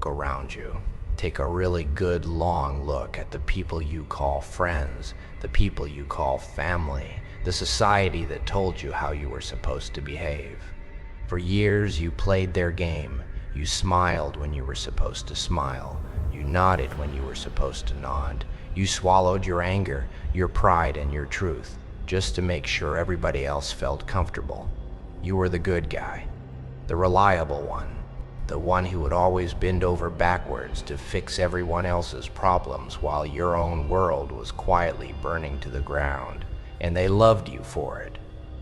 look around you. Take a really good long look at the people you call friends, the people you call family, the society that told you how you were supposed to behave. For years you played their game. You smiled when you were supposed to smile. You nodded when you were supposed to nod. You swallowed your anger, your pride, and your truth, just to make sure everybody else felt comfortable. You were the good guy, the reliable one, the one who would always bend over backwards to fix everyone else's problems while your own world was quietly burning to the ground. And they loved you for it.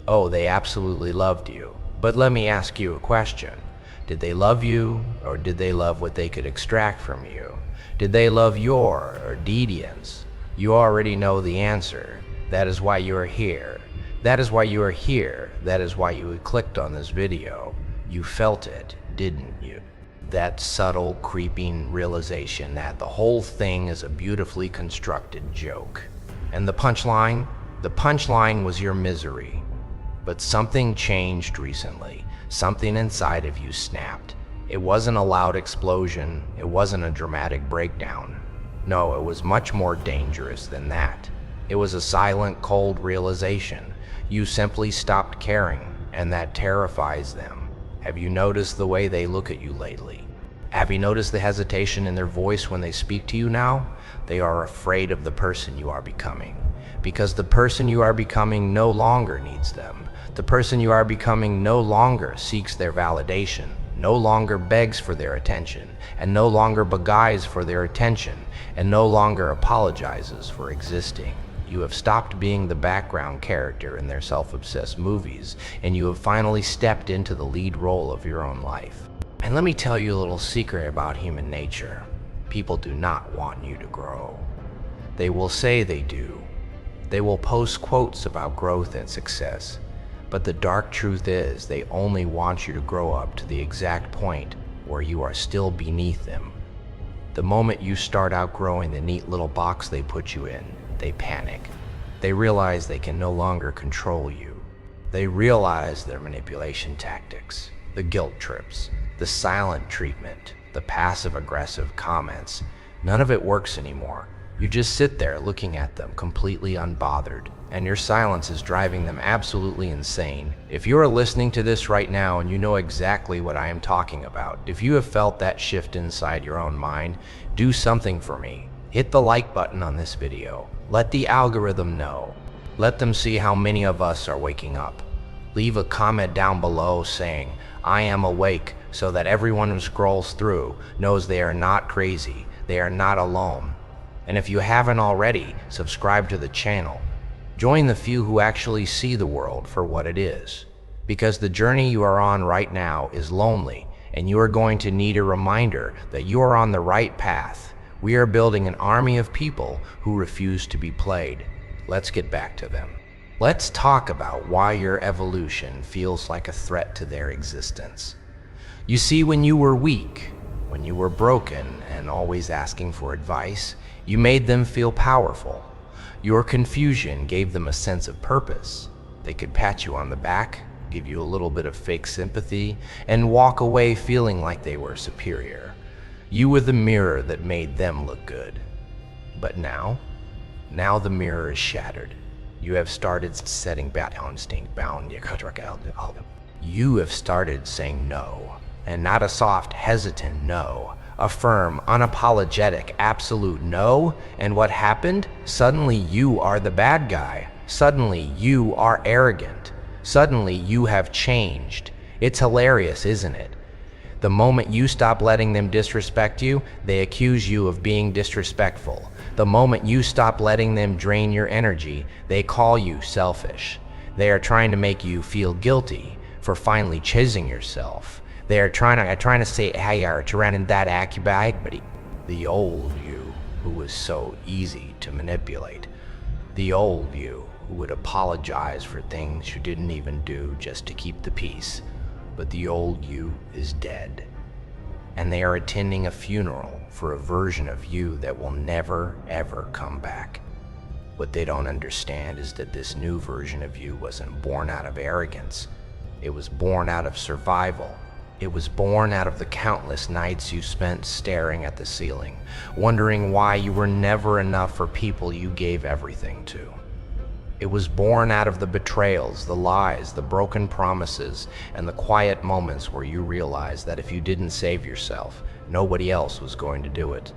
Oh, they absolutely loved you. But let me ask you a question. Did they love you, or did they love what they could extract from you? Did they love your obedience? You already know the answer. That is why you are here. That is why you are here. That is why you clicked on this video. You felt it, didn't you? That subtle, creeping realization that the whole thing is a beautifully constructed joke. And the punchline? The punchline was your misery. But something changed recently. Something inside of you snapped. It wasn't a loud explosion. It wasn't a dramatic breakdown. No, it was much more dangerous than that. It was a silent, cold realization. You simply stopped caring, and that terrifies them. Have you noticed the way they look at you lately? Have you noticed the hesitation in their voice when they speak to you now? They are afraid of the person you are becoming. Because the person you are becoming no longer needs them. The person you are becoming no longer seeks their validation, no longer begs for their attention, and no longer beguiles for their attention, and no longer apologizes for existing. You have stopped being the background character in their self-obsessed movies, and you have finally stepped into the lead role of your own life. And let me tell you a little secret about human nature. People do not want you to grow. They will say they do. They will post quotes about growth and success. But the dark truth is they only want you to grow up to the exact point where you are still beneath them. The moment you start outgrowing the neat little box they put you in, they panic. They realize they can no longer control you. They realize their manipulation tactics, the guilt trips, the silent treatment, the passive-aggressive comments. None of it works anymore. You just sit there looking at them completely unbothered, and your silence is driving them absolutely insane. If you are listening to this right now and you know exactly what I am talking about, if you have felt that shift inside your own mind, do something for me. Hit the like button on this video. Let the algorithm know. Let them see how many of us are waking up. Leave a comment down below saying, "I am awake," so that everyone who scrolls through knows they are not crazy, they are not alone. And if you haven't already, subscribe to the channel. Join the few who actually see the world for what it is. Because the journey you are on right now is lonely, and you are going to need a reminder that you are on the right path. We are building an army of people who refuse to be played. Let's get back to them. Let's talk about why your evolution feels like a threat to their existence. You see, when you were weak, when you were broken and always asking for advice, you made them feel powerful. Your confusion gave them a sense of purpose. They could pat you on the back, give you a little bit of fake sympathy, and walk away feeling like they were superior. You were the mirror that made them look good. But now the mirror is shattered. You have started setting bound. You have started saying no, and not a soft, hesitant no. A firm, unapologetic, absolute no. And what happened? Suddenly you are the bad guy. Suddenly you are arrogant. Suddenly you have changed. It's hilarious, isn't it? The moment you stop letting them disrespect you, they accuse you of being disrespectful. The moment you stop letting them drain your energy, they call you selfish. They are trying to make you feel guilty for finally chasing yourself. They are trying to say, hey, you're around that accurate, the old you who was so easy to manipulate. The old you who would apologize for things you didn't even do just to keep the peace. But the old you is dead. And they are attending a funeral for a version of you that will never, ever come back. What they don't understand is that this new version of you wasn't born out of arrogance. It was born out of survival. It was born out of the countless nights you spent staring at the ceiling, wondering why you were never enough for people you gave everything to. It was born out of the betrayals, the lies, the broken promises, and the quiet moments where you realized that if you didn't save yourself, nobody else was going to do it.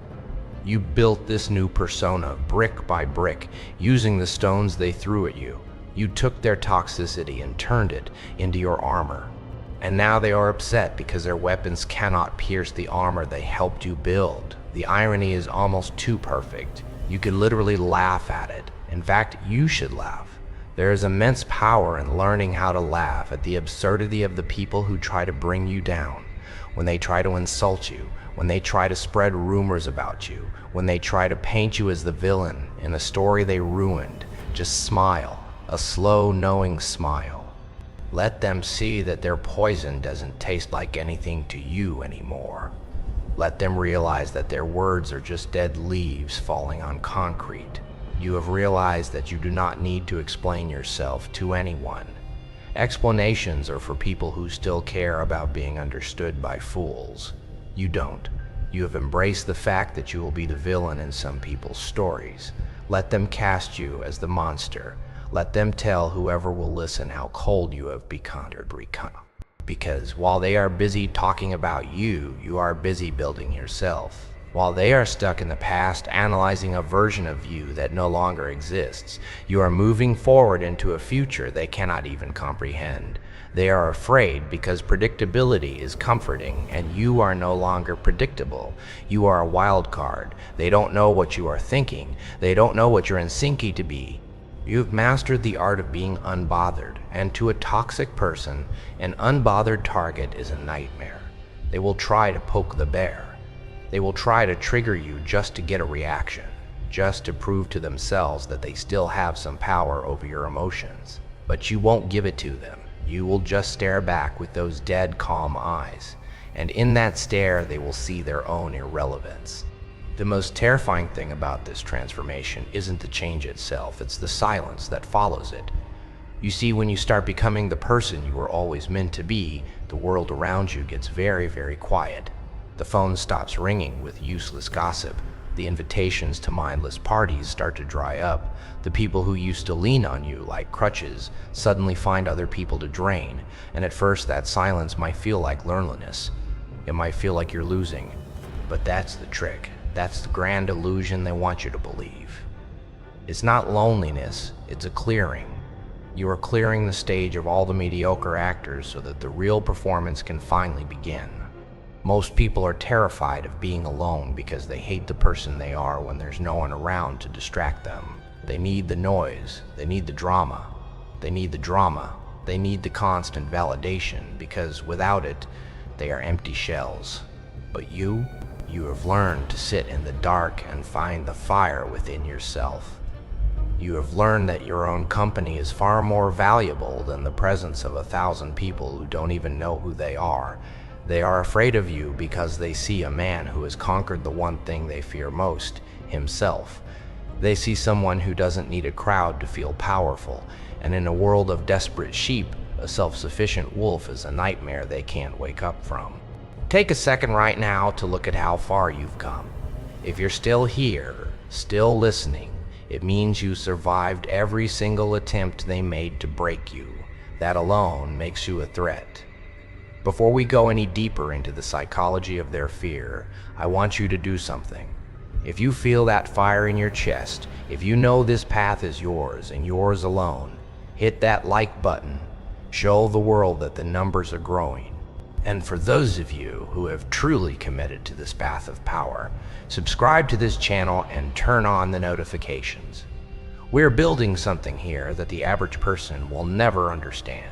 You built this new persona brick by brick, using the stones they threw at you. You took their toxicity and turned it into your armor. And now they are upset because their weapons cannot pierce the armor they helped you build. The irony is almost too perfect. You could literally laugh at it. In fact, you should laugh. There is immense power in learning how to laugh at the absurdity of the people who try to bring you down, when they try to insult you, when they try to spread rumors about you, when they try to paint you as the villain in a story they ruined. Just smile, a slow, knowing smile. Let them see that their poison doesn't taste like anything to you anymore. Let them realize that their words are just dead leaves falling on concrete. You have realized that you do not need to explain yourself to anyone. Explanations are for people who still care about being understood by fools. You don't. You have embraced the fact that you will be the villain in some people's stories. Let them cast you as the monster. Let them tell whoever will listen how cold you have become. Because while they are busy talking about you, you are busy building yourself. While they are stuck in the past, analyzing a version of you that no longer exists, you are moving forward into a future they cannot even comprehend. They are afraid because predictability is comforting, and you are no longer predictable. You are a wild card. They don't know what you are thinking. They don't know what you're in sync to be. You have mastered the art of being unbothered, and to a toxic person, an unbothered target is a nightmare. They will try to poke the bear. They will try to trigger you just to get a reaction, just to prove to themselves that they still have some power over your emotions. But you won't give it to them. You will just stare back with those dead, calm eyes, and in that stare they will see their own irrelevance. The most terrifying thing about this transformation isn't the change itself, it's the silence that follows it. You see, when you start becoming the person you were always meant to be, the world around you gets very, very quiet. The phone stops ringing with useless gossip. The invitations to mindless parties start to dry up. The people who used to lean on you like crutches suddenly find other people to drain, and at first that silence might feel like loneliness. It might feel like you're losing, but that's the trick. That's the grand illusion they want you to believe. It's not loneliness, it's a clearing. You are clearing the stage of all the mediocre actors so that the real performance can finally begin. Most people are terrified of being alone because they hate the person they are when there's no one around to distract them. They need the noise, they need the drama, they need the drama, they need the constant validation because without it, they are empty shells. But you have learned to sit in the dark and find the fire within yourself. You have learned that your own company is far more valuable than the presence of 1,000 people who don't even know who they are. They are afraid of you because they see a man who has conquered the one thing they fear most, himself. They see someone who doesn't need a crowd to feel powerful, and in a world of desperate sheep, a self-sufficient wolf is a nightmare they can't wake up from. Take a second right now to look at how far you've come. If you're still here, still listening, it means you survived every single attempt they made to break you. That alone makes you a threat. Before we go any deeper into the psychology of their fear, I want you to do something. If you feel that fire in your chest, if you know this path is yours and yours alone, hit that like button. Show the world that the numbers are growing. And for those of you who have truly committed to this path of power, subscribe to this channel and turn on the notifications. We're building something here that the average person will never understand.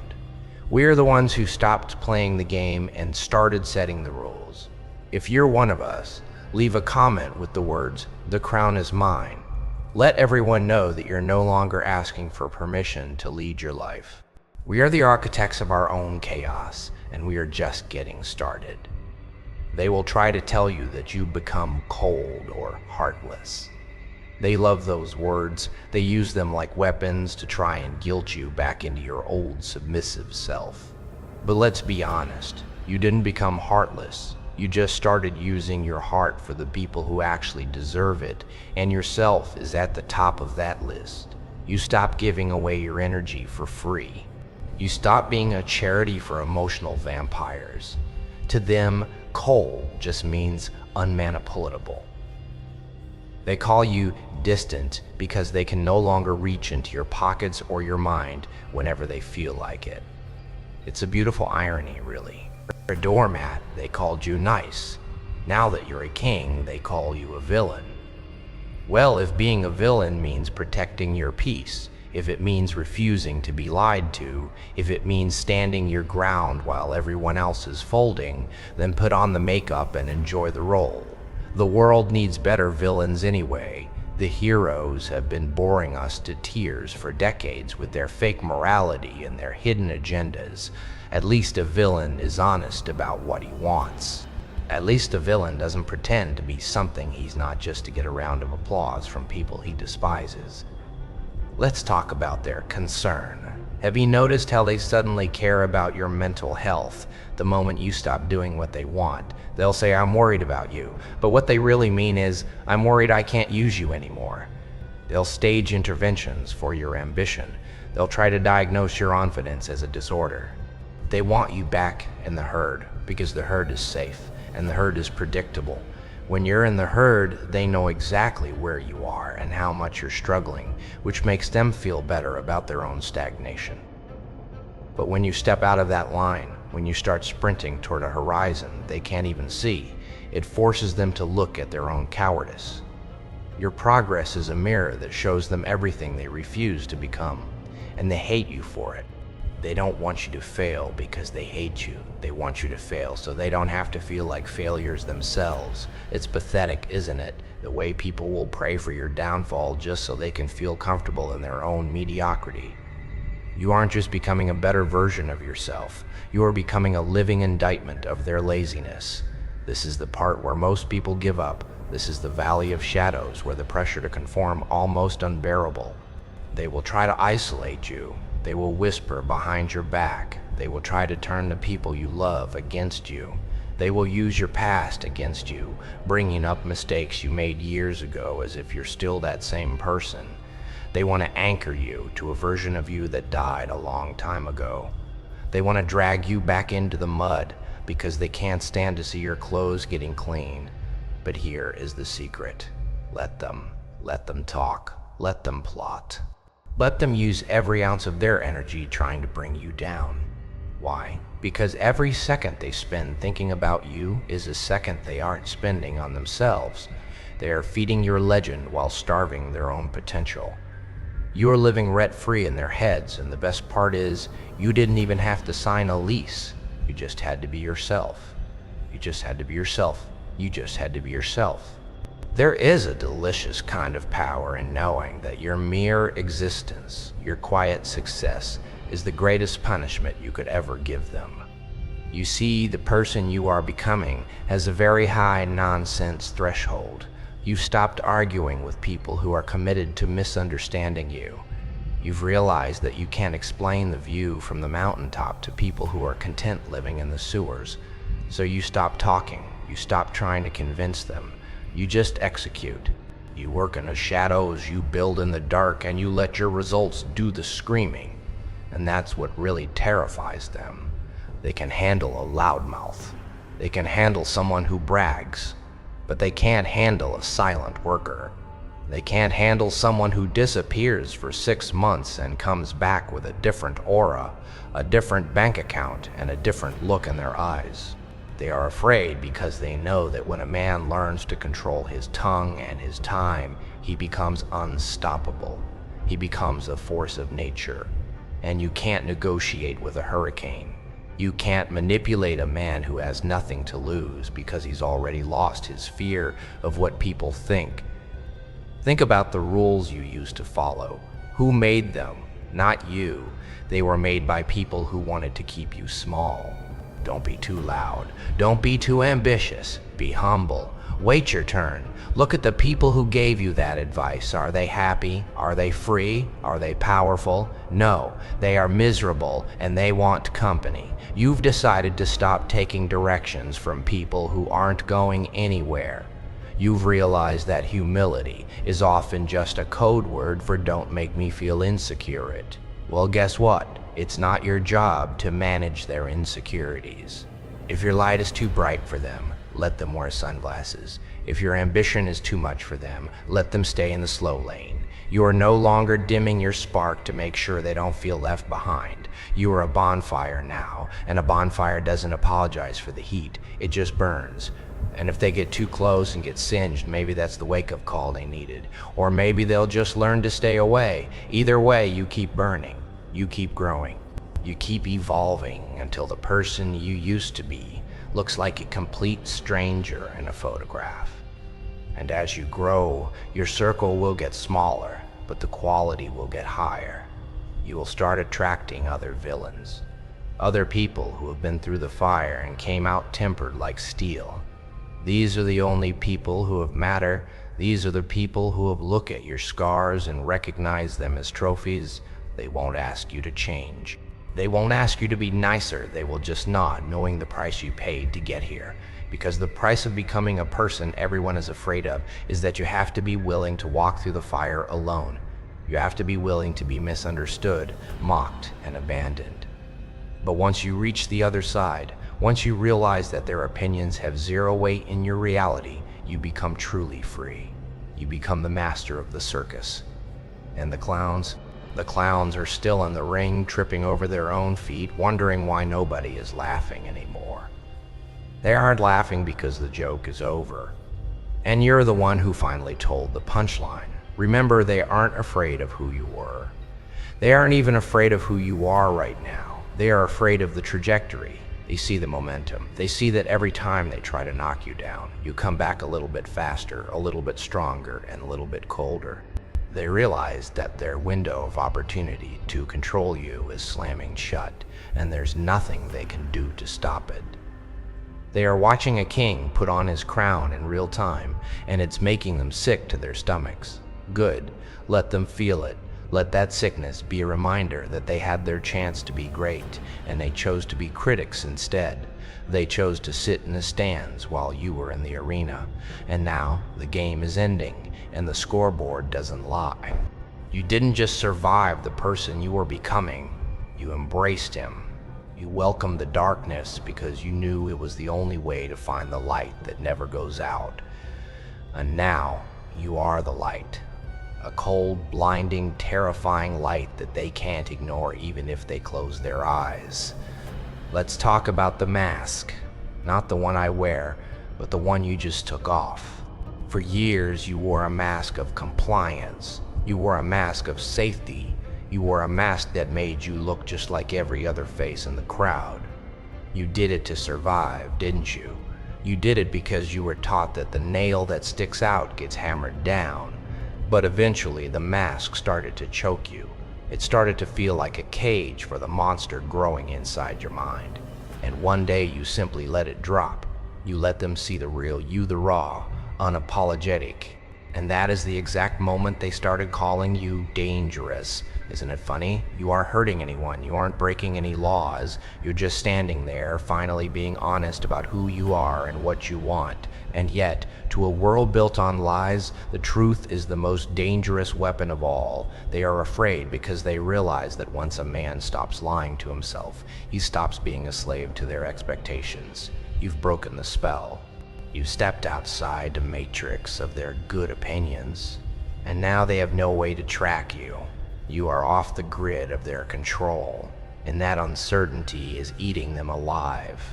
We're the ones who stopped playing the game and started setting the rules. If you're one of us, leave a comment with the words, "The crown is mine." Let everyone know that you're no longer asking for permission to lead your life. We are the architects of our own chaos, and we are just getting started. They will try to tell you that you become cold or heartless. They love those words. They use them like weapons to try and guilt you back into your old submissive self. But let's be honest, You didn't become heartless. You just started using your heart for the people who actually deserve it, and yourself is at the top of that list. You stopped giving away your energy for free. You stopped being a charity for emotional vampires. To them, coal just means unmanipulatable. They call you distant because they can no longer reach into your pockets or your mind whenever they feel like it. It's a beautiful irony, really. A doormat, they called you nice. Now that you're a king, they call you a villain. Well, if being a villain means protecting your peace, if it means refusing to be lied to, if it means standing your ground while everyone else is folding, then put on the makeup and enjoy the role. The world needs better villains anyway. The heroes have been boring us to tears for decades with their fake morality and their hidden agendas. At least a villain is honest about what he wants. At least a villain doesn't pretend to be something he's not just to get a round of applause from people he despises. Let's talk about their concern. Have you noticed how they suddenly care about your mental health the moment you stop doing what they want? They'll say, "I'm worried about you," but what they really mean is, "I'm worried I can't use you anymore." They'll stage interventions for your ambition. They'll try to diagnose your confidence as a disorder. They want you back in the herd because the herd is safe and the herd is predictable. When you're in the herd, they know exactly where you are and how much you're struggling, which makes them feel better about their own stagnation. But when you step out of that line, when you start sprinting toward a horizon they can't even see, it forces them to look at their own cowardice. Your progress is a mirror that shows them everything they refuse to become, and they hate you for it. They don't want you to fail because they hate you. They want you to fail so they don't have to feel like failures themselves. It's pathetic, isn't it? The way people will pray for your downfall just so they can feel comfortable in their own mediocrity. You aren't just becoming a better version of yourself. You are becoming a living indictment of their laziness. This is the part where most people give up. This is the valley of shadows where the pressure to conform almost unbearable. They will try to isolate you. They will whisper behind your back. They will try to turn the people you love against you. They will use your past against you, bringing up mistakes you made years ago as if you're still that same person. They want to anchor you to a version of you that died a long time ago. They want to drag you back into the mud because they can't stand to see your clothes getting clean. But here is the secret. Let them talk. Let them plot. Let them use every ounce of their energy trying to bring you down. Why? Because every second they spend thinking about you is a second they aren't spending on themselves. They are feeding your legend while starving their own potential. You are living rent-free in their heads, and the best part is, you didn't even have to sign a lease. You just had to be yourself. You just had to be yourself. You just had to be yourself. There is a delicious kind of power in knowing that your mere existence, your quiet success, is the greatest punishment you could ever give them. You see, the person you are becoming has a very high nonsense threshold. You've stopped arguing with people who are committed to misunderstanding you. You've realized that you can't explain the view from the mountaintop to people who are content living in the sewers. So you stop talking. You stop trying to convince them. You just execute. You work in the shadows, you build in the dark, and you let your results do the screaming. And that's what really terrifies them. They can handle a loudmouth. They can handle someone who brags. But they can't handle a silent worker. They can't handle someone who disappears for 6 months and comes back with a different aura, a different bank account, and a different look in their eyes. They are afraid because they know that when a man learns to control his tongue and his time, he becomes unstoppable. He becomes a force of nature. And you can't negotiate with a hurricane. You can't manipulate a man who has nothing to lose because he's already lost his fear of what people think. Think about the rules you used to follow. Who made them? Not you. They were made by people who wanted to keep you small. Don't be too loud. Don't be too ambitious. Be humble. Wait your turn. Look at the people who gave you that advice. Are they happy? Are they free? Are they powerful? No, they are miserable and they want company. You've decided to stop taking directions from people who aren't going anywhere. You've realized that humility is often just a code word for don't make me feel insecure. Well, guess what? It's not your job to manage their insecurities. If your light is too bright for them, let them wear sunglasses. If your ambition is too much for them, let them stay in the slow lane. You are no longer dimming your spark to make sure they don't feel left behind. You are a bonfire now, and a bonfire doesn't apologize for the heat. It just burns. And if they get too close and get singed, maybe that's the wake-up call they needed. Or maybe they'll just learn to stay away. Either way, you keep burning. You keep growing. You keep evolving until the person you used to be looks like a complete stranger in a photograph. And as you grow, your circle will get smaller, but the quality will get higher. You will start attracting other villains. Other people who have been through the fire and came out tempered like steel. These are the only people who have matter. These are the people who have looked at your scars and recognize them as trophies. They won't ask you to change. They won't ask you to be nicer. They will just nod, knowing the price you paid to get here. Because the price of becoming a person everyone is afraid of is that you have to be willing to walk through the fire alone. You have to be willing to be misunderstood, mocked, and abandoned. But once you reach the other side, once you realize that their opinions have zero weight in your reality, you become truly free. You become the master of the circus. And the clowns are still in the ring, tripping over their own feet, wondering why nobody is laughing anymore. They aren't laughing because the joke is over. And you're the one who finally told the punchline. Remember, they aren't afraid of who you were. They aren't even afraid of who you are right now. They are afraid of the trajectory. They see the momentum. They see that every time they try to knock you down, you come back a little bit faster, a little bit stronger, and a little bit colder. They realize that their window of opportunity to control you is slamming shut, and there's nothing they can do to stop it. They are watching a king put on his crown in real time, and it's making them sick to their stomachs. Good. Let them feel it. Let that sickness be a reminder that they had their chance to be great, and they chose to be critics instead. They chose to sit in the stands while you were in the arena. And now the game is ending, and the scoreboard doesn't lie. You didn't just survive the person you were becoming. You embraced him. You welcomed the darkness because you knew it was the only way to find the light that never goes out. And now you are the light. A cold, blinding, terrifying light that they can't ignore even if they close their eyes. Let's talk about the mask. Not the one I wear, but the one you just took off. For years, you wore a mask of compliance. You wore a mask of safety. You wore a mask that made you look just like every other face in the crowd. You did it to survive, didn't you? You did it because you were taught that the nail that sticks out gets hammered down. But eventually, the mask started to choke you. It started to feel like a cage for the monster growing inside your mind. And one day, you simply let it drop. You let them see the real you, the raw, unapologetic. And that is the exact moment they started calling you dangerous. Isn't it funny? You aren't hurting anyone. You aren't breaking any laws. You're just standing there, finally being honest about who you are and what you want. And yet, to a world built on lies, the truth is the most dangerous weapon of all. They are afraid because they realize that once a man stops lying to himself, he stops being a slave to their expectations. You've broken the spell. You've stepped outside the matrix of their good opinions, and now they have no way to track you. You are off the grid of their control, and that uncertainty is eating them alive.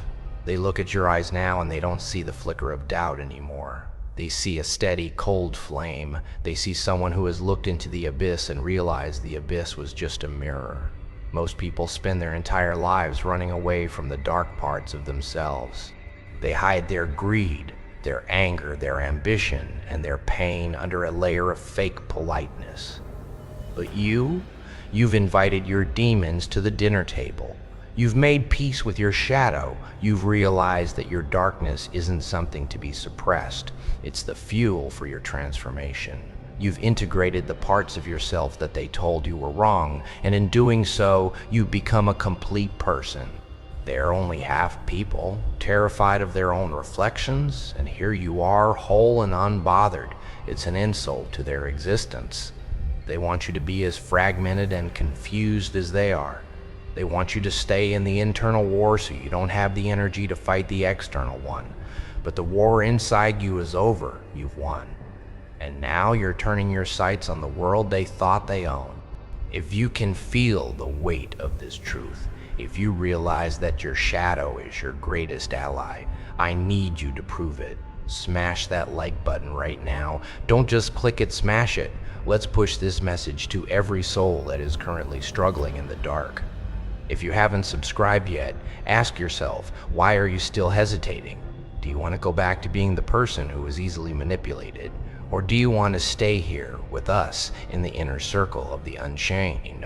They look at your eyes now and they don't see the flicker of doubt anymore. They see a steady, cold flame. They see someone who has looked into the abyss and realized the abyss was just a mirror. Most people spend their entire lives running away from the dark parts of themselves. They hide their greed, their anger, their ambition, and their pain under a layer of fake politeness. But you've invited your demons to the dinner table. You've made peace with your shadow. You've realized that your darkness isn't something to be suppressed. It's the fuel for your transformation. You've integrated the parts of yourself that they told you were wrong, and in doing so, you've become a complete person. They're only half people, terrified of their own reflections, and here you are, whole and unbothered. It's an insult to their existence. They want you to be as fragmented and confused as they are. They want you to stay in the internal war so you don't have the energy to fight the external one. But the war inside you is over. You've won. And now you're turning your sights on the world they thought they owned. If you can feel the weight of this truth, if you realize that your shadow is your greatest ally, I need you to prove it. Smash that like button right now. Don't just click it, smash it. Let's push this message to every soul that is currently struggling in the dark. If you haven't subscribed yet, ask yourself, why are you still hesitating? Do you want to go back to being the person who is easily manipulated? Or do you want to stay here with us in the inner circle of the unchained?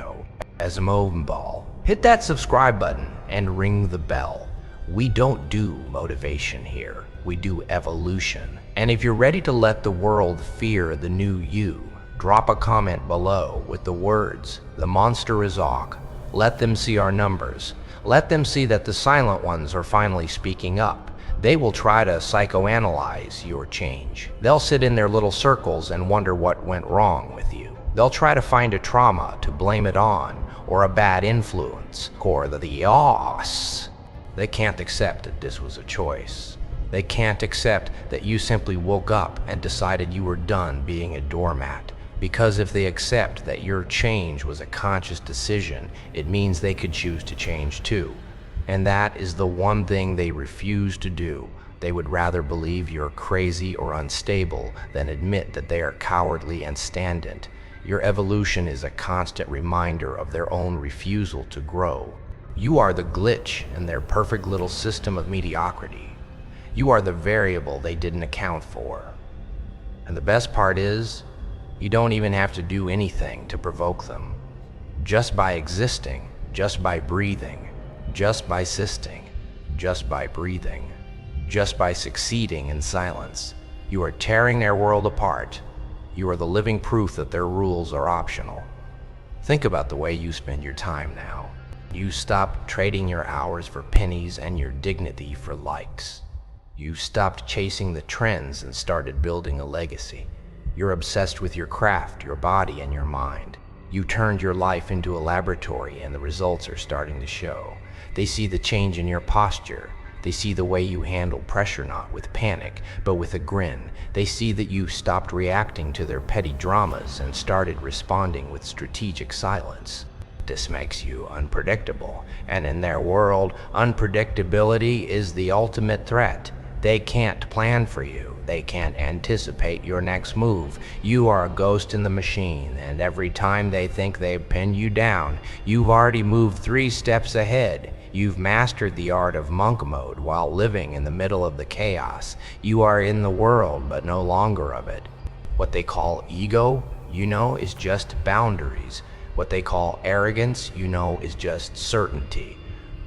As a ball, hit that subscribe button and ring the bell. We don't do motivation here. We do evolution. And if you're ready to let the world fear the new you, drop a comment below with the words, "The monster is Og." Let them see our numbers. Let them see that the silent ones are finally speaking up. They will try to psychoanalyze your change. They'll sit in their little circles and wonder what went wrong with you. They'll try to find a trauma to blame it on, or a bad influence, or the yaws. They can't accept that this was a choice. They can't accept that you simply woke up and decided you were done being a doormat. Because if they accept that your change was a conscious decision, it means they could choose to change too. And that is the one thing they refuse to do. They would rather believe you're crazy or unstable than admit that they are cowardly and stagnant. Your evolution is a constant reminder of their own refusal to grow. You are the glitch in their perfect little system of mediocrity. You are the variable they didn't account for. And the best part is, you don't even have to do anything to provoke them. Just by existing, just by breathing, just by existing, just by breathing, just by succeeding in silence, you are tearing their world apart. You are the living proof that their rules are optional. Think about the way you spend your time now. You stopped trading your hours for pennies and your dignity for likes. You stopped chasing the trends and started building a legacy. You're obsessed with your craft, your body, and your mind. You turned your life into a laboratory and the results are starting to show. They see the change in your posture. They see the way you handle pressure, not with panic, but with a grin. They see that you stopped reacting to their petty dramas and started responding with strategic silence. This makes you unpredictable, and in their world, unpredictability is the ultimate threat. They can't plan for you. They can't anticipate your next move. You are a ghost in the machine, and every time they think they've pinned you down, you've already moved 3 steps ahead. You've mastered the art of monk mode while living in the middle of the chaos. You are in the world, but no longer of it. What they call ego, is just boundaries. What they call arrogance, is just certainty.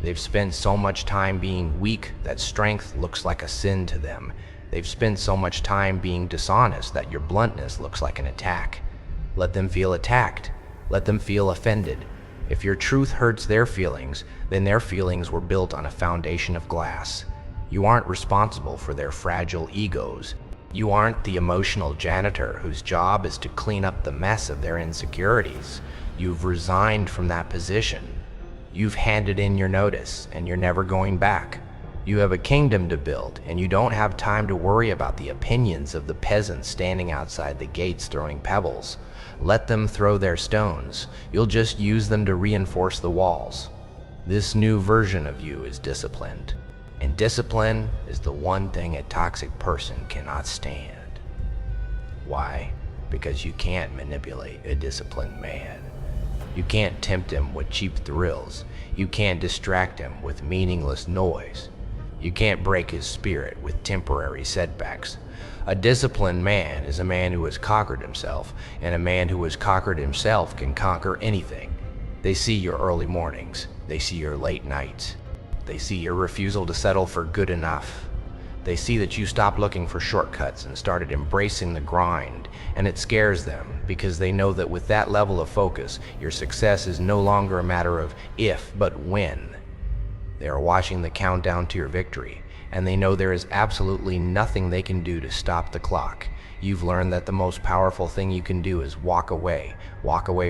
They've spent so much time being weak that strength looks like a sin to them. They've spent so much time being dishonest that your bluntness looks like an attack. Let them feel attacked. Let them feel offended. If your truth hurts their feelings, then their feelings were built on a foundation of glass. You aren't responsible for their fragile egos. You aren't the emotional janitor whose job is to clean up the mess of their insecurities. You've resigned from that position. You've handed in your notice, and you're never going back. You have a kingdom to build, and you don't have time to worry about the opinions of the peasants standing outside the gates throwing pebbles. Let them throw their stones. You'll just use them to reinforce the walls. This new version of you is disciplined, and discipline is the one thing a toxic person cannot stand. Why? Because you can't manipulate a disciplined man. You can't tempt him with cheap thrills. You can't distract him with meaningless noise. You can't break his spirit with temporary setbacks. A disciplined man is a man who has conquered himself, and a man who has conquered himself can conquer anything. They see your early mornings. They see your late nights. They see your refusal to settle for good enough. They see that you stopped looking for shortcuts and started embracing the grind, and it scares them because they know that with that level of focus, your success is no longer a matter of if, but when. They are watching the countdown to your victory, and they know there is absolutely nothing they can do to stop the clock. You've learned that the most powerful thing you can do is walk away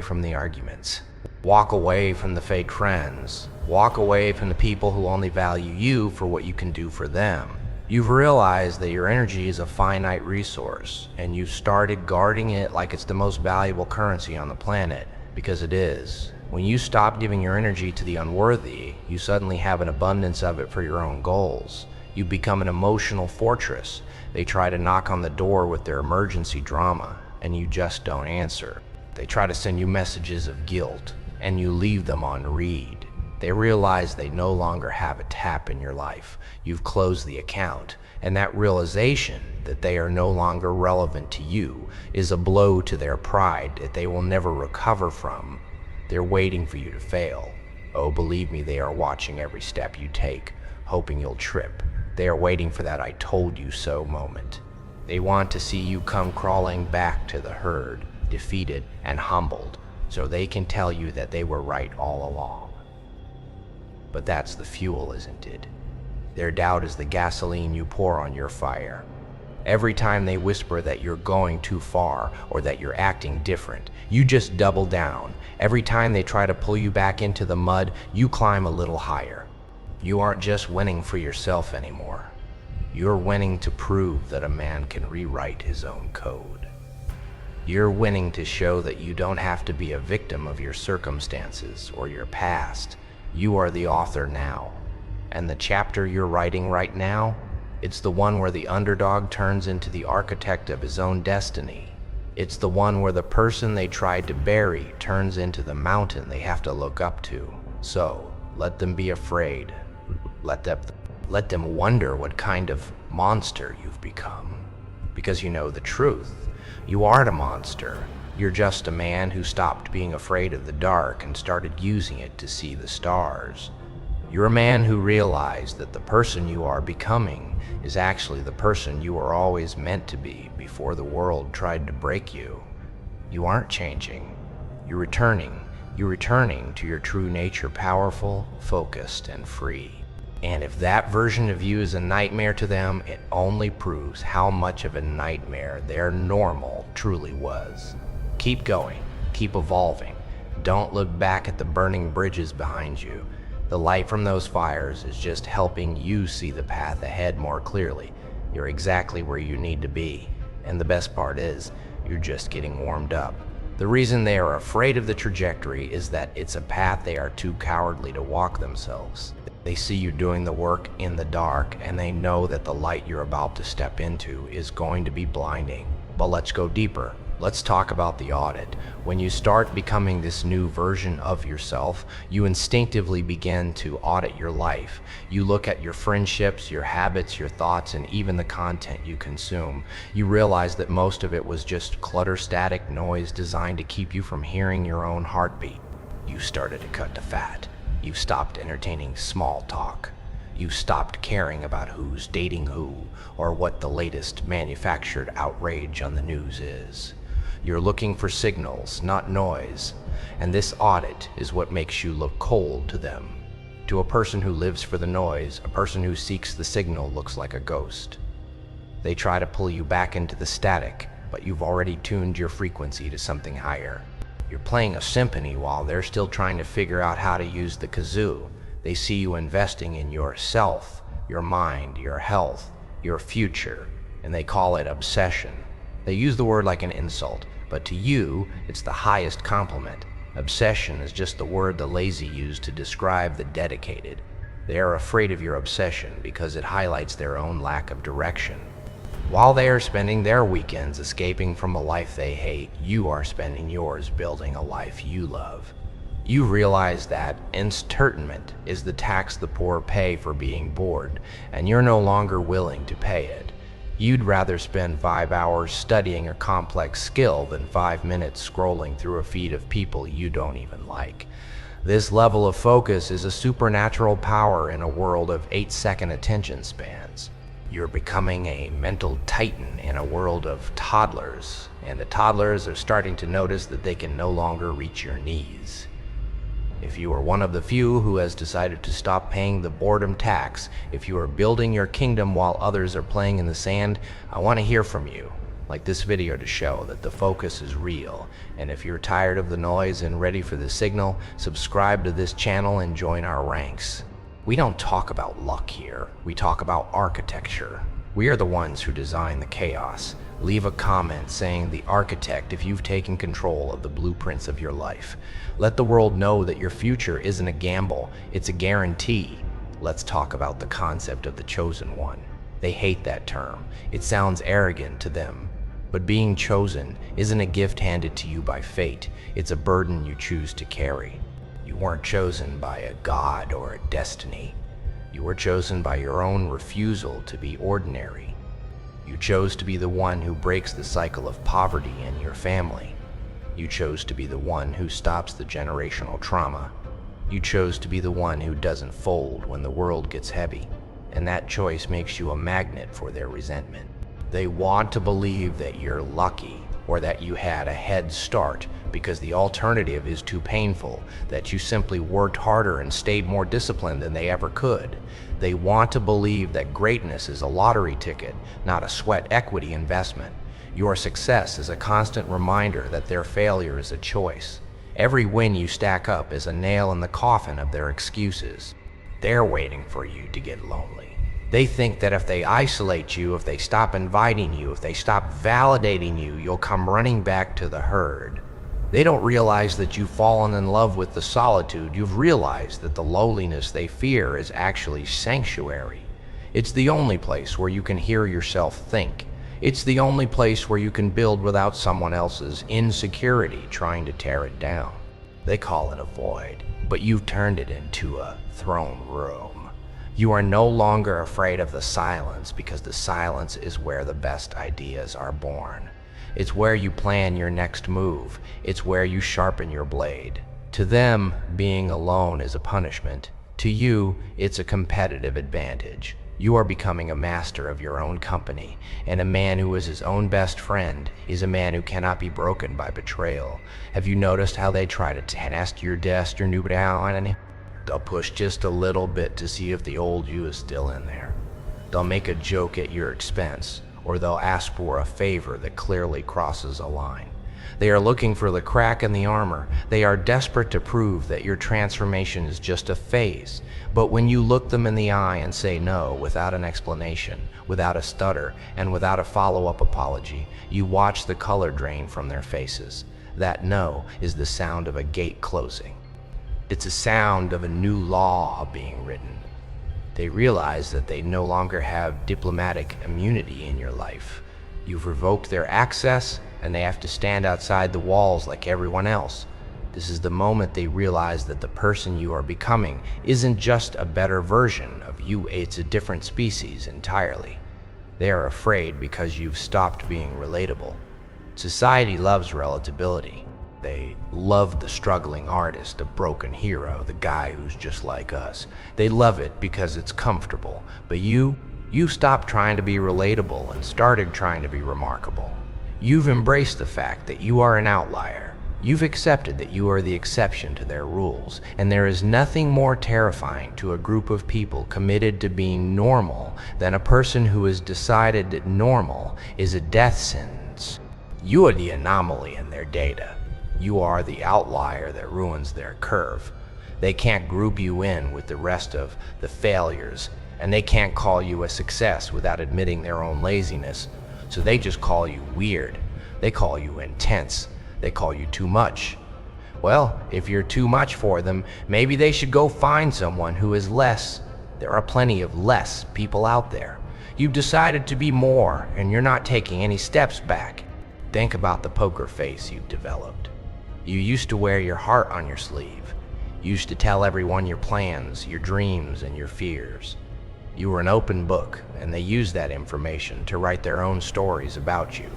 from the arguments. Walk away from the fake friends. Walk away from the people who only value you for what you can do for them. You've realized that your energy is a finite resource, and you've started guarding it like it's the most valuable currency on the planet, because it is. When you stop giving your energy to the unworthy, you suddenly have an abundance of it for your own goals. You become an emotional fortress. They try to knock on the door with their emergency drama, and you just don't answer. They try to send you messages of guilt, and you leave them on read. They realize they no longer have a tap in your life. You've closed the account, and that realization that they are no longer relevant to you is a blow to their pride that they will never recover from. They're waiting for you to fail. Oh, believe me, they are watching every step you take, hoping you'll trip. They are waiting for that "I told you so" moment. They want to see you come crawling back to the herd, defeated and humbled, so they can tell you that they were right all along. But that's the fuel, isn't it? Their doubt is the gasoline you pour on your fire. Every time they whisper that you're going too far or that you're acting different, you just double down. Every time they try to pull you back into the mud, you climb a little higher. You aren't just winning for yourself anymore. You're winning to prove that a man can rewrite his own code. You're winning to show that you don't have to be a victim of your circumstances or your past. You are the author now. And the chapter you're writing right now, it's the one where the underdog turns into the architect of his own destiny. It's the one where the person they tried to bury turns into the mountain they have to look up to. So, let them be afraid. Let them wonder what kind of monster you've become. Because you know the truth. You aren't a monster. You're just a man who stopped being afraid of the dark and started using it to see the stars. You're a man who realized that the person you are becoming is actually the person you were always meant to be before the world tried to break you. You aren't changing. You're returning. You're returning to your true nature, powerful, focused, and free. And if that version of you is a nightmare to them, it only proves how much of a nightmare their normal truly was. Keep going. Keep evolving. Don't look back at the burning bridges behind you. The light from those fires is just helping you see the path ahead more clearly. You're exactly where you need to be. And the best part is, you're just getting warmed up. The reason they are afraid of the trajectory is that it's a path they are too cowardly to walk themselves. They see you doing the work in the dark, and they know that the light you're about to step into is going to be blinding. But let's go deeper. Let's talk about the audit. When you start becoming this new version of yourself, you instinctively begin to audit your life. You look at your friendships, your habits, your thoughts, and even the content you consume. You realize that most of it was just clutter, static noise designed to keep you from hearing your own heartbeat. You started to cut the fat. You stopped entertaining small talk. You stopped caring about who's dating who or what the latest manufactured outrage on the news is. You're looking for signals, not noise, and this audit is what makes you look cold to them. To a person who lives for the noise, a person who seeks the signal looks like a ghost. They try to pull you back into the static, but you've already tuned your frequency to something higher. You're playing a symphony while they're still trying to figure out how to use the kazoo. They see you investing in yourself, your mind, your health, your future, and they call it obsession. They use the word like an insult, but to you, it's the highest compliment. Obsession is just the word the lazy use to describe the dedicated. They are afraid of your obsession because it highlights their own lack of direction. While they are spending their weekends escaping from a life they hate, you are spending yours building a life you love. You realize that entertainment is the tax the poor pay for being bored, and you're no longer willing to pay it. You'd rather spend 5 hours studying a complex skill than 5 minutes scrolling through a feed of people you don't even like. This level of focus is a supernatural power in a world of 8-second attention spans. You're becoming a mental titan in a world of toddlers, and the toddlers are starting to notice that they can no longer reach your knees. If you are one of the few who has decided to stop paying the boredom tax, if you are building your kingdom while others are playing in the sand, I want to hear from you. Like this video to show that the focus is real. And if you're tired of the noise and ready for the signal, subscribe to this channel and join our ranks. We don't talk about luck here. We talk about architecture. We are the ones who design the chaos. Leave a comment saying the architect if you've taken control of the blueprints of your life. Let the world know that your future isn't a gamble, it's a guarantee. Let's talk about the concept of the chosen one. They hate that term. It sounds arrogant to them. But being chosen isn't a gift handed to you by fate. It's a burden you choose to carry. You weren't chosen by a god or a destiny. You were chosen by your own refusal to be ordinary. You chose to be the one who breaks the cycle of poverty in your family. You chose to be the one who stops the generational trauma. You chose to be the one who doesn't fold when the world gets heavy. And that choice makes you a magnet for their resentment. They want to believe that you're lucky or that you had a head start because the alternative is too painful, that you simply worked harder and stayed more disciplined than they ever could. They want to believe that greatness is a lottery ticket, not a sweat equity investment. Your success is a constant reminder that their failure is a choice. Every win you stack up is a nail in the coffin of their excuses. They're waiting for you to get lonely. They think that if they isolate you, if they stop inviting you, if they stop validating you, you'll come running back to the herd. They don't realize that you've fallen in love with the solitude. You've realized that the loneliness they fear is actually sanctuary. It's the only place where you can hear yourself think. It's the only place where you can build without someone else's insecurity trying to tear it down. They call it a void, but you've turned it into a throne room. You are no longer afraid of the silence because the silence is where the best ideas are born. It's where you plan your next move. It's where you sharpen your blade. To them, being alone is a punishment. To you, it's a competitive advantage. You are becoming a master of your own company, and a man who is his own best friend is a man who cannot be broken by betrayal. Have you noticed how they try to test your new down? They'll push just a little bit to see if the old you is still in there. They'll make a joke at your expense, or they'll ask for a favor that clearly crosses a line. They are looking for the crack in the armor. They are desperate to prove that your transformation is just a phase. But when you look them in the eye and say no without an explanation, without a stutter, and without a follow-up apology, you watch the color drain from their faces. That no is the sound of a gate closing. It's a sound of a new law being written. They realize that they no longer have diplomatic immunity in your life. You've revoked their access, and they have to stand outside the walls like everyone else. This is the moment they realize that the person you are becoming isn't just a better version of you, it's a different species entirely. They are afraid because you've stopped being relatable. Society loves relatability. They love the struggling artist, the broken hero, the guy who's just like us. They love it because it's comfortable. But you stopped trying to be relatable and started trying to be remarkable. You've embraced the fact that you are an outlier. You've accepted that you are the exception to their rules, and there is nothing more terrifying to a group of people committed to being normal than a person who has decided that normal is a death sentence. You are the anomaly in their data. You are the outlier that ruins their curve. They can't group you in with the rest of the failures, and they can't call you a success without admitting their own laziness. So they just call you weird. They call you intense. They call you too much. Well, if you're too much for them, maybe they should go find someone who is less. There are plenty of less people out there. You've decided to be more, and you're not taking any steps back. Think about the poker face you've developed. You used to wear your heart on your sleeve. You used to tell everyone your plans, your dreams, and your fears. You were an open book, and they used that information to write their own stories about you.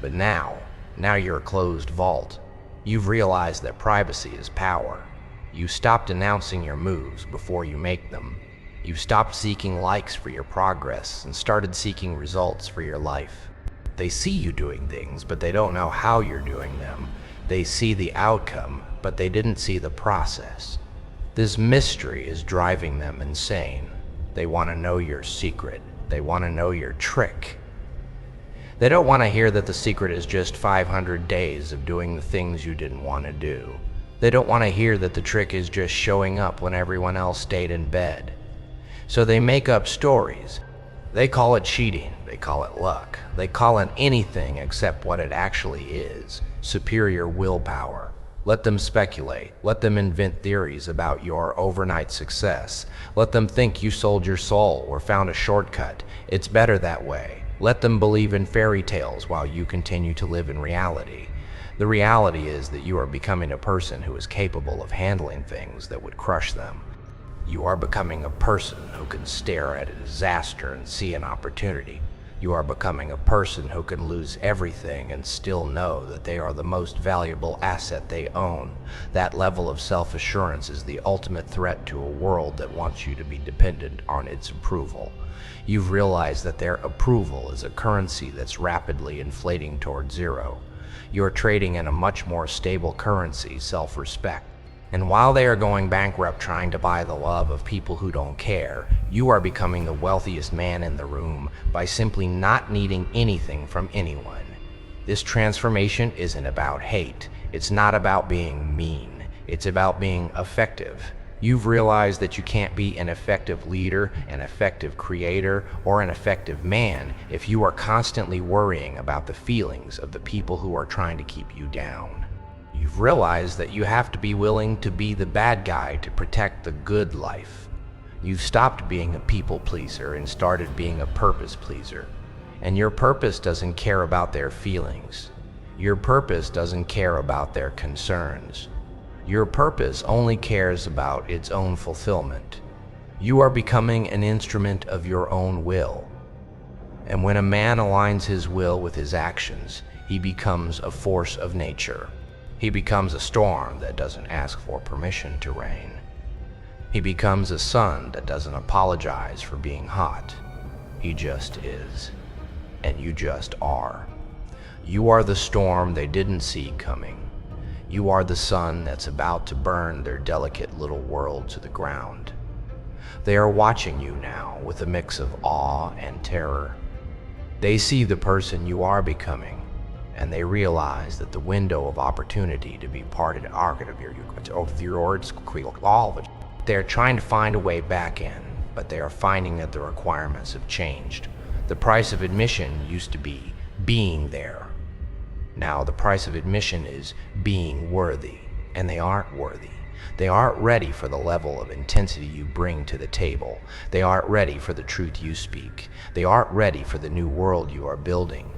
But now you're a closed vault. You've realized that privacy is power. You stopped announcing your moves before you make them. You stopped seeking likes for your progress and started seeking results for your life. They see you doing things, but they don't know how you're doing them. They see the outcome, but they didn't see the process. This mystery is driving them insane. They want to know your secret. They want to know your trick. They don't want to hear that the secret is just 500 days of doing the things you didn't want to do. They don't want to hear that the trick is just showing up when everyone else stayed in bed. So they make up stories. They call it cheating. They call it luck. They call it anything except what it actually is: superior willpower. Let them speculate. Let them invent theories about your overnight success. Let them think you sold your soul or found a shortcut. It's better that way. Let them believe in fairy tales while you continue to live in reality. The reality is that you are becoming a person who is capable of handling things that would crush them. You are becoming a person who can stare at a disaster and see an opportunity. You are becoming a person who can lose everything and still know that they are the most valuable asset they own. That level of self-assurance is the ultimate threat to a world that wants you to be dependent on its approval. You've realized that their approval is a currency that's rapidly inflating toward zero. You're trading in a much more stable currency, self-respect. And while they are going bankrupt trying to buy the love of people who don't care, you are becoming the wealthiest man in the room by simply not needing anything from anyone. This transformation isn't about hate. It's not about being mean. It's about being effective. You've realized that you can't be an effective leader, an effective creator, or an effective man if you are constantly worrying about the feelings of the people who are trying to keep you down. You've realized that you have to be willing to be the bad guy to protect the good life. You've stopped being a people pleaser and started being a purpose pleaser. And your purpose doesn't care about their feelings. Your purpose doesn't care about their concerns. Your purpose only cares about its own fulfillment. You are becoming an instrument of your own will. And when a man aligns his will with his actions, he becomes a force of nature. He becomes a storm that doesn't ask for permission to rain. He becomes a sun that doesn't apologize for being hot. He just is. And you just are. You are the storm they didn't see coming. You are the sun that's about to burn their delicate little world to the ground. They are watching you now with a mix of awe and terror. They see the person you are becoming, and they realize that the window of opportunity to be part of they're trying to find a way back in, but they are finding that the requirements have changed. The price of admission used to be being there. Now the price of admission is being worthy, and they aren't worthy. They aren't ready for the level of intensity you bring to the table. They aren't ready for the truth you speak. They aren't ready for the new world you are building.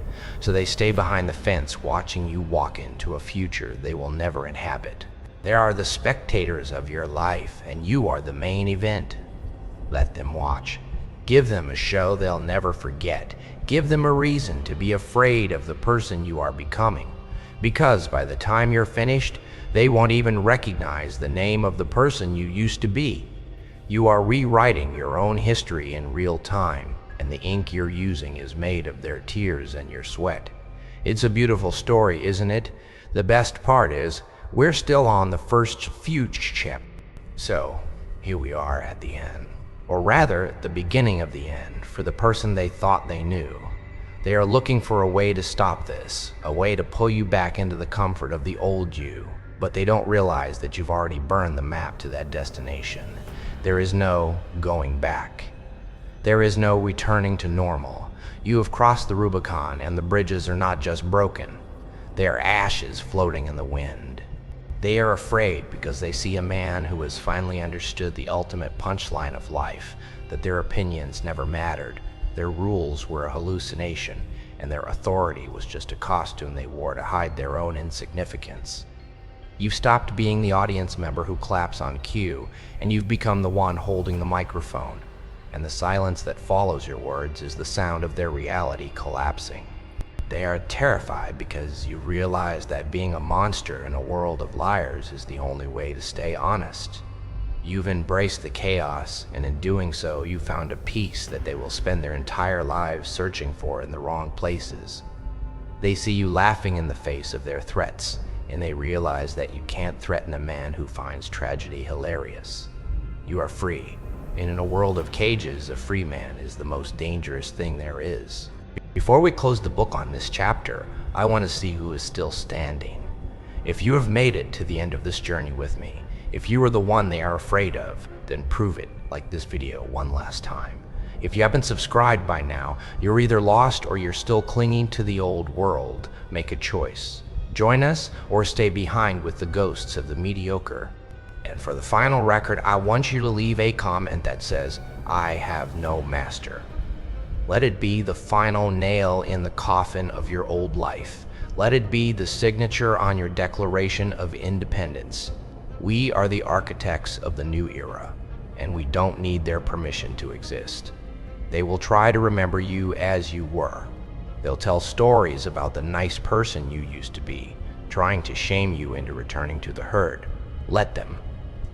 So they stay behind the fence watching you walk into a future they will never inhabit. They are the spectators of your life, and you are the main event. Let them watch. Give them a show they'll never forget. Give them a reason to be afraid of the person you are becoming. Because by the time you're finished, they won't even recognize the name of the person you used to be. You are rewriting your own history in real time, and the ink you're using is made of their tears and your sweat. It's a beautiful story, isn't it? The best part is, we're still on the first few chapters. So, here we are at the end. Or rather, the beginning of the end, for the person they thought they knew. They are looking for a way to stop this, a way to pull you back into the comfort of the old you, but they don't realize that you've already burned the map to that destination. There is no going back. There is no returning to normal. You have crossed the Rubicon, and the bridges are not just broken. They are ashes floating in the wind. They are afraid because they see a man who has finally understood the ultimate punchline of life, that their opinions never mattered, their rules were a hallucination, and their authority was just a costume they wore to hide their own insignificance. You've stopped being the audience member who claps on cue, and you've become the one holding the microphone, and the silence that follows your words is the sound of their reality collapsing. They are terrified because you realize that being a monster in a world of liars is the only way to stay honest. You've embraced the chaos, and in doing so, you found a peace that they will spend their entire lives searching for in the wrong places. They see you laughing in the face of their threats, and they realize that you can't threaten a man who finds tragedy hilarious. You are free, and in a world of cages, a free man is the most dangerous thing there is. Before we close the book on this chapter, I want to see who is still standing. If you have made it to the end of this journey with me, if you are the one they are afraid of, then prove it, like this video one last time. If you haven't subscribed by now, you're either lost or you're still clinging to the old world. Make a choice. Join us or stay behind with the ghosts of the mediocre. And for the final record, I want you to leave a comment that says, "I have no master." Let it be the final nail in the coffin of your old life. Let it be the signature on your Declaration of Independence. We are the architects of the new era, and we don't need their permission to exist. They will try to remember you as you were. They'll tell stories about the nice person you used to be, trying to shame you into returning to the herd. Let them.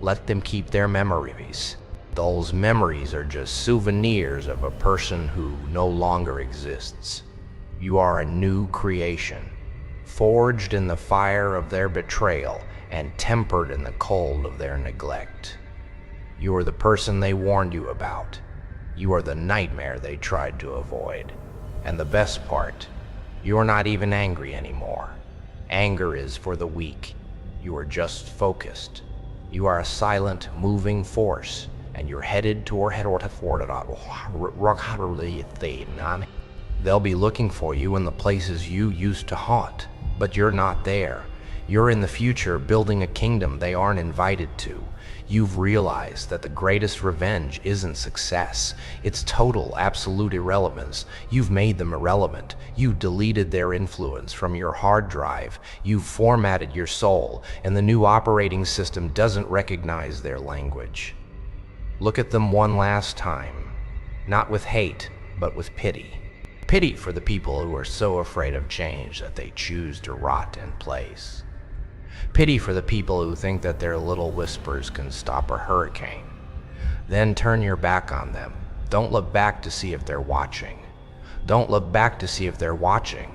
Let them keep their memories. Those memories are just souvenirs of a person who no longer exists. You are a new creation, forged in the fire of their betrayal and tempered in the cold of their neglect. You are the person they warned you about. You are the nightmare they tried to avoid. And the best part, you are not even angry anymore. Anger is for the weak. You are just focused. You are a silent, moving force, and you're headed toward They'll be looking for you in the places you used to haunt, but you're not there. You're in the future building a kingdom they aren't invited to. You've realized that the greatest revenge isn't success. It's total, absolute irrelevance. You've made them irrelevant. You've deleted their influence from your hard drive. You've formatted your soul, and the new operating system doesn't recognize their language. Look at them one last time, not with hate, but with pity. Pity for the people who are so afraid of change that they choose to rot in place. Pity for the people who think that their little whispers can stop a hurricane. Then turn your back on them. Don't look back to see if they're watching. Don't look back to see if they're watching.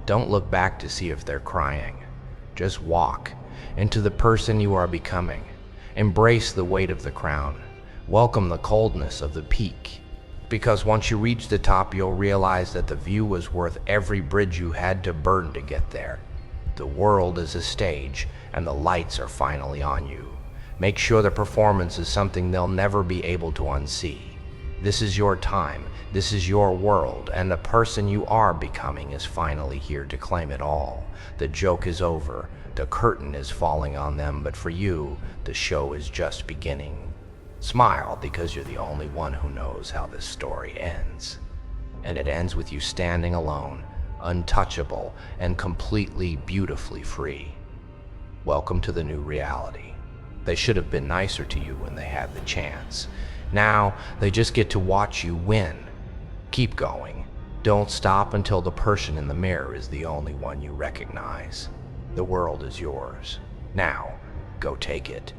Don't look back to see if they're crying. Just walk into the person you are becoming. Embrace the weight of the crown. Welcome the coldness of the peak. Because once you reach the top, you'll realize that the view was worth every bridge you had to burn to get there. The world is a stage, and the lights are finally on you. Make sure the performance is something they'll never be able to unsee. This is your time, this is your world, and the person you are becoming is finally here to claim it all. The joke is over, the curtain is falling on them, but for you, the show is just beginning. Smile, because you're the only one who knows how this story ends. And it ends with you standing alone, untouchable, and completely beautifully free. Welcome to the new reality. They should have been nicer to you when they had the chance. Now, they just get to watch you win. Keep going. Don't stop until the person in the mirror is the only one you recognize. The world is yours. Now, go take it.